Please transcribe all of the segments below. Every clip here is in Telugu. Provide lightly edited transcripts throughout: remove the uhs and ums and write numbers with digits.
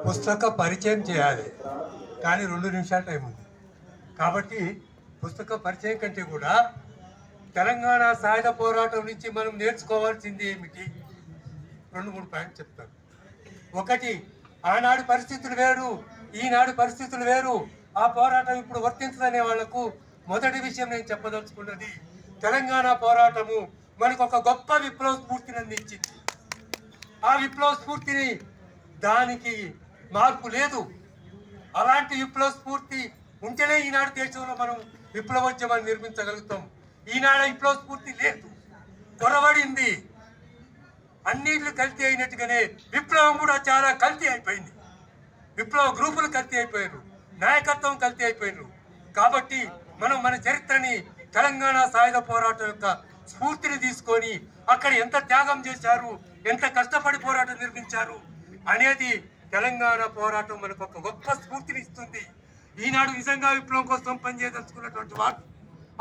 పుస్తక పరిచయం చేయాలి, కానీ 2 నిమిషాల టైం ఉంది. కాబట్టి పుస్తక పరిచయం కంటే కూడా తెలంగాణ సాయుధ పోరాటం నుంచి మనం నేర్చుకోవాల్సింది ఏమిటి? 2-3 పాయింట్లు చెప్తాను. ఒకటి, ఆనాడు పరిస్థితులు వేరు, ఈనాడు పరిస్థితులు వేరు. ఆ పోరాటం ఇప్పుడు వర్తించదనే వాళ్లకు మొదటి విషయం నేను చెప్పదలుచుకున్నది, తెలంగాణ పోరాటము మనకు ఒక గొప్ప విప్లవ స్ఫూర్తిని అందించింది. ఆ విప్లవ స్ఫూర్తిని, దానికి మార్పు లేదు. అలాంటి విప్లవ స్ఫూర్తి ఉంటేనే ఈనాడు దేశంలో మనం విప్లవోద్యమాన్ని నిర్మించగలుగుతాం. ఈనాడు విప్లవ స్ఫూర్తి లేదు, కొరవడింది. అన్నిట్లు కల్తీ అయినట్టుగానే విప్లవం కూడా చాలా కల్తీ అయిపోయింది. విప్లవ గ్రూపులు కల్తీ అయిపోయారు, నాయకత్వం కల్తీ అయిపోయారు. కాబట్టి మనం మన చరిత్రని, తెలంగాణ సాయుధ పోరాటం యొక్క స్ఫూర్తిని తీసుకొని అక్కడ ఎంత త్యాగం చేశారు, ఎంత కష్టపడి పోరాటం నిర్మించారు అనేది తెలంగాణ పోరాటం మనకు ఒక గొప్ప స్ఫూర్తిని ఇస్తుంది. ఈనాడు నిజంగా విప్లవం కోసం పనిచేయదలుచుకున్నటువంటి వారు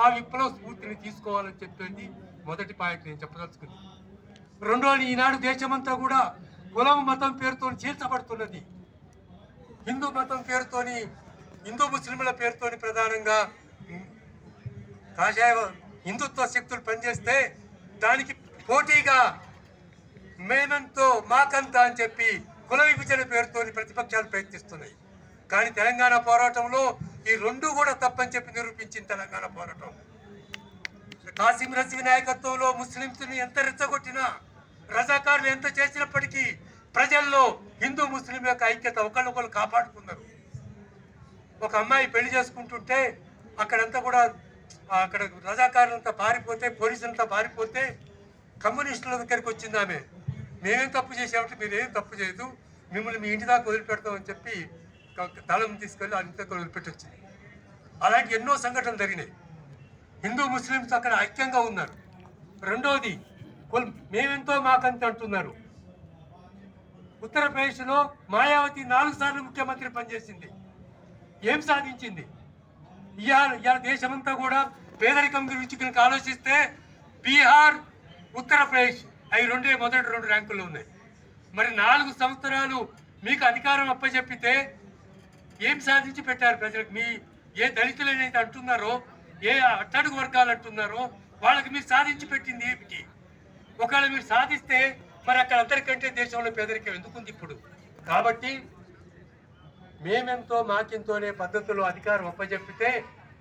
ఆ విప్లవ స్ఫూర్తిని తీసుకోవాలని చెప్పేది మొదటి పాయింట్ నేను చెప్పదలుచుకుంది. రెండోది, ఈనాడు దేశమంతా కూడా కులం మతం పేరుతో చీల్చబడుతున్నది. హిందూ మతం పేరుతోని, హిందూ ముస్లింల పేరుతోని ప్రధానంగా కాషాయ హిందుత్వ శక్తులు పనిచేస్తే దానికి పోటీగా మేమెంతో మాకంతా అని చెప్పి కుల విభజన పేరుతోని ప్రతిపక్షాలు ప్రయత్నిస్తున్నాయి. కానీ తెలంగాణ పోరాటంలో ఈ 2 కూడా తప్పని చెప్పి నిరూపించింది తెలంగాణ పోరాటం. కాసిం రజవీ నాయకత్వంలో ముస్లింస్ని ఎంత రెచ్చగొట్టినా, రజాకారులు ఎంత చేసినప్పటికీ ప్రజల్లో హిందూ ముస్లిం యొక్క ఐక్యత ఒకళ్ళొకళ్ళు కాపాడుకున్నారు. ఒక అమ్మాయి పెళ్లి చేసుకుంటుంటే అక్కడంతా కూడా అక్కడ రజాకారులంతా పారిపోతే, పోలీసులంతా పారిపోతే కమ్యూనిస్టుల దగ్గరికి వచ్చింది ఆమె. మేమేం తప్పు చేసామంటే మీరేం తప్పు చేయదు, మిమ్మల్ని మీ ఇంటి దాకా వదిలిపెడతామని చెప్పి దళం తీసుకెళ్ళి ఆ ఇంటి దగ్గర వదిలిపెట్టి వచ్చింది. అలాంటి ఎన్నో సంఘటనలు జరిగినాయి. హిందూ ముస్లింస్ అక్కడ ఐక్యంగా ఉన్నారు. రెండోది, మేమెంతో మాకంత అంటున్నారు. ఉత్తరప్రదేశ్లో మాయావతి 4 సార్లు ముఖ్యమంత్రి పనిచేసింది. ఏం సాధించింది? ఇవాళ దేశమంతా కూడా పేదరికం గురించి కనుక ఆలోచిస్తే బీహార్, ఉత్తరప్రదేశ్ అవి మొదటి 2 ర్యాంకుల్లో ఉన్నాయి. మరి 4 సంవత్సరాలు మీకు అధికారం అప్పచెప్పితే ఏం సాధించి పెట్టారు ప్రజలకు? మీ ఏ దళితులు ఏదైతే అంటున్నారో, ఏ అట్టడుగు వర్గాలు అంటున్నారో వాళ్ళకి మీరు సాధించి పెట్టింది ఏమిటి? ఒకవేళ మీరు సాధిస్తే మరి అక్కడ అందరికంటే దేశంలో పేదరికం ఎందుకుంది ఇప్పుడు? కాబట్టి మేమెంతో మాకెంతో అనే పద్ధతిలో అధికారం అప్పచెప్పితే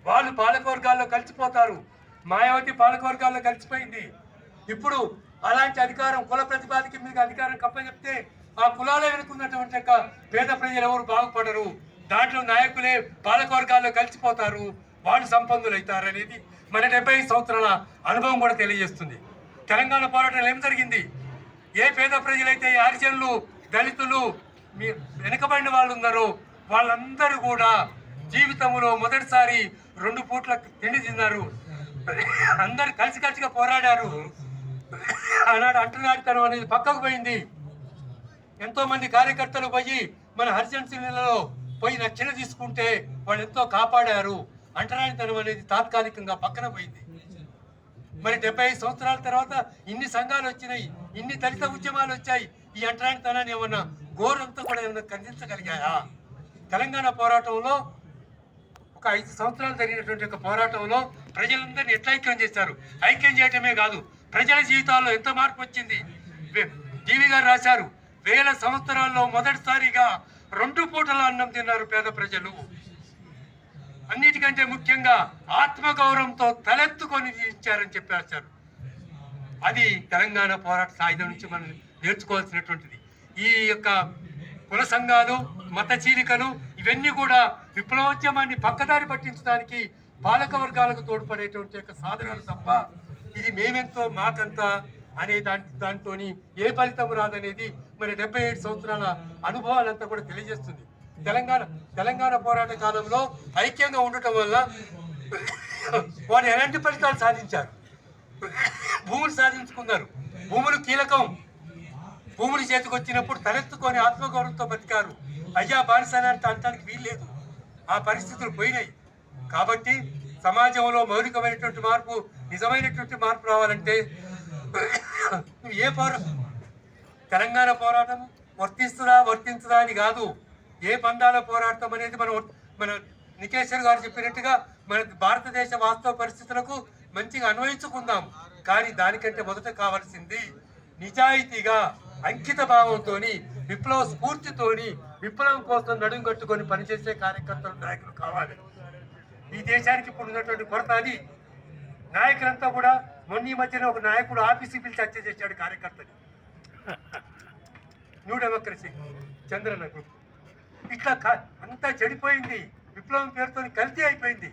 వాళ్ళు పాలకవర్గాల్లో కలిసిపోతారు. మాయావతి పాలకవర్గాల్లో కలిసిపోయింది. ఇప్పుడు అలాంటి అధికారం కుల ప్రతిపాదికి మీకు అధికారం కప్పచెప్తే ఆ కులాలే వెనుకున్నటువంటి పేద ప్రజలు ఎవరు బాగుపడరు. దాంట్లో నాయకులే పాలకవర్గాల్లో కలిసిపోతారు, వాళ్ళు సంపన్నులు అవుతారు అనేది మన 75 సంవత్సరాల అనుభవం కూడా తెలియజేస్తుంది. తెలంగాణ పోరాటంలో ఏం జరిగింది? ఏ పేద ప్రజలైతే హరిజనులు, దళితులు, వెనుకబడిన వాళ్ళు ఉన్నారో వాళ్ళందరూ కూడా జీవితంలో మొదటిసారి 2 పూట్ల తిండి తిన్నారు. అందరు కలిసికట్టుగా పోరాడారు. ఆనాడు అంటరానితనం అనేది పక్కకు పోయింది. ఎంతో మంది కార్యకర్తలు పోయి మన హరిజన్సిలలో పోయి రక్షణ తీసుకుంటే వాళ్ళు ఎంతో కాపాడారు. అంటరానితనం అనేది తాత్కాలికంగా పక్కన పోయింది. మరి 75 సంవత్సరాల తర్వాత ఇన్ని సంఘాలు వచ్చినాయి, ఇన్ని దళిత ఉద్యమాలు వచ్చాయి. ఈ అంటరానితనాన్ని ఏమన్నా గోరంతా కూడా ఏమన్నా ఖండించగలిగాయా? తెలంగాణ పోరాటంలో ఒక 5 సంవత్సరాలు జరిగినటువంటి ఒక పోరాటంలో ప్రజలందరినీ ఎట్లా ఐక్యం చేశారు? ఐక్యం చేయటమే కాదు, ప్రజల జీవితాల్లో ఎంత మార్పు వచ్చింది. డివి గారు రాశారు, 1000 సంవత్సరాల్లో మొదటిసారిగా 2 పూటల అన్నం తిన్నారు పేద ప్రజలు. అన్నిటికంటే ముఖ్యంగా ఆత్మగౌరవంతో తలెత్తుకొని ఇచ్చారని చెప్పారు. అది తెలంగాణ పోరాట సాయుధం నుంచి మనం నేర్చుకోవాల్సినటువంటిది. ఈ యొక్క కుల సంఘాలు, మత చీలికలు ఇవన్నీ కూడా విప్లవోద్యమాన్ని పక్కదారి పట్టించడానికి పాలక వర్గాలకు తోడ్పడేటువంటి యొక్క సాధనాలు తప్ప ఇది మేమెంతో మాకంతా అనే దాంతో ఏ ఫలితం రాదనేది మన 75 సంవత్సరాల అనుభవాలంతా కూడా తెలియజేస్తుంది. తెలంగాణ పోరాట కాలంలో ఐక్యంగా ఉండటం వల్ల వారు ఎలాంటి ఫలితాలు సాధించారు? భూములు సాధించుకున్నారు. భూములు కీలకం. భూములు చేతికి వచ్చినప్పుడు తలెత్తుకొని ఆత్మగౌరవంతో బతికారు. అయ్యా బానిసని అనటానికి వీల్లేదు. ఆ పరిస్థితులు పోయినాయి. కాబట్టి సమాజంలో మౌలికమైనటువంటి మార్పు, నిజమైనటువంటి మార్పు రావాలంటే ఏ తెలంగాణ పోరాటం వర్తిస్తుందా వర్తించదా అని కాదు, ఏ బంధాల పోరాడతాం అనేది మన నికేశ్వర్ గారు చెప్పినట్టుగా మన భారతదేశ వాస్తవ పరిస్థితులకు మంచిగా అన్వయించుకుందాం. కానీ దానికంటే మొదట కావాల్సింది నిజాయితీగా అంకిత భావంతో విప్లవ స్ఫూర్తితోని విప్లవం కోసం నడుం కట్టుకొని పనిచేసే కార్యకర్తలు నాయకులు కావాలి. ఈ దేశానికి ఇప్పుడు ఉన్నటువంటి కొరత అది. నాయకులంతా కూడా మొన్న మధ్యన ఒక నాయకుడు ఆఫీస్కి పిలిచి హత్య చేశాడు కార్యకర్తని. న్యూ డెమోక్రసీ చంద్రన్న గ్రూప్ ఇట్లా అంతా చెడిపోయింది. విప్లవం పేరుతో కల్తీ అయిపోయింది.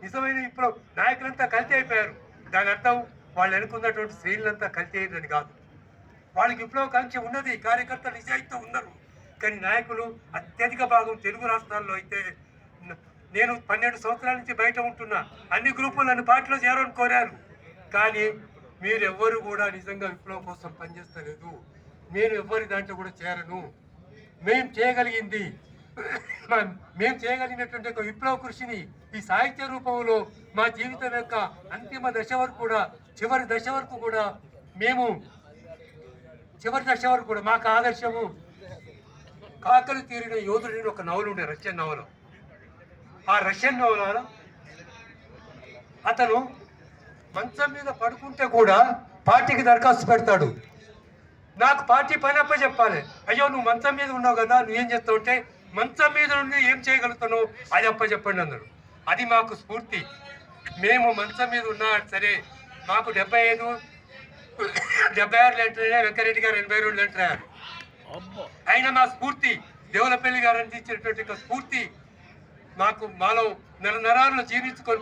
నిజమైన విప్లవం నాయకులంతా కల్తీ అయిపోయారు. దాని అర్థం వాళ్ళు అనుకున్నటువంటి శ్రేణులంతా కల్తీ అయిందని కాదు. వాళ్ళకి విప్లవ కాంక్ష ఉన్నది, కార్యకర్తలు నిజాయితీతో ఉన్నారు. కానీ నాయకులు అత్యధిక భాగం తెలుగు రాష్ట్రాల్లో అయితే, నేను 12 సంవత్సరాల నుంచి బయట ఉంటున్నా, అన్ని గ్రూపులు నన్ను పార్టీలో చేరని కోరారు. కానీ మీరు ఎవ్వరు కూడా నిజంగా విప్లవం కోసం పనిచేస్తలేదు. నేను ఎవ్వరి దాంట్లో కూడా చేరను. మేము చేయగలిగినటువంటి ఒక విప్లవ కృషిని ఈ సాహిత్య రూపంలో మా జీవితం యొక్క అంతిమ దశ వరకు కూడా, చివరి దశ వరకు కూడా మాకు ఆదర్శము కాకలు తీరిన యోధుడిని ఒక నవలు ఉండే, రష్యన్ నవలు. ఆ రష్యన్ నవలలో అతను మంచం మీద పడుకుంటే కూడా పార్టీకి దరఖాస్తు పెడతాడు. నాకు పార్టీ పని అప్ప చెప్పాలి. అయ్యో నువ్వు మంచం మీద ఉన్నావు కదా, నువ్వేం చేస్తావు అంటే, మంచం మీద నుండి ఏం చేయగలుగుతాను అది అప్ప చెప్పండి అన్నాడు. అది మాకు స్ఫూర్తి. మేము మంచం మీద ఉన్నా సరే, మాకు 76 లెటర్, వెంకరెడ్డి గారు 82 లెటర్ అయ్యారు. అయినా మా స్ఫూర్తి దేవులపల్లి గారు అందించినటువంటి స్ఫూర్తి మాలో నరాలను జీర్ణించుకొని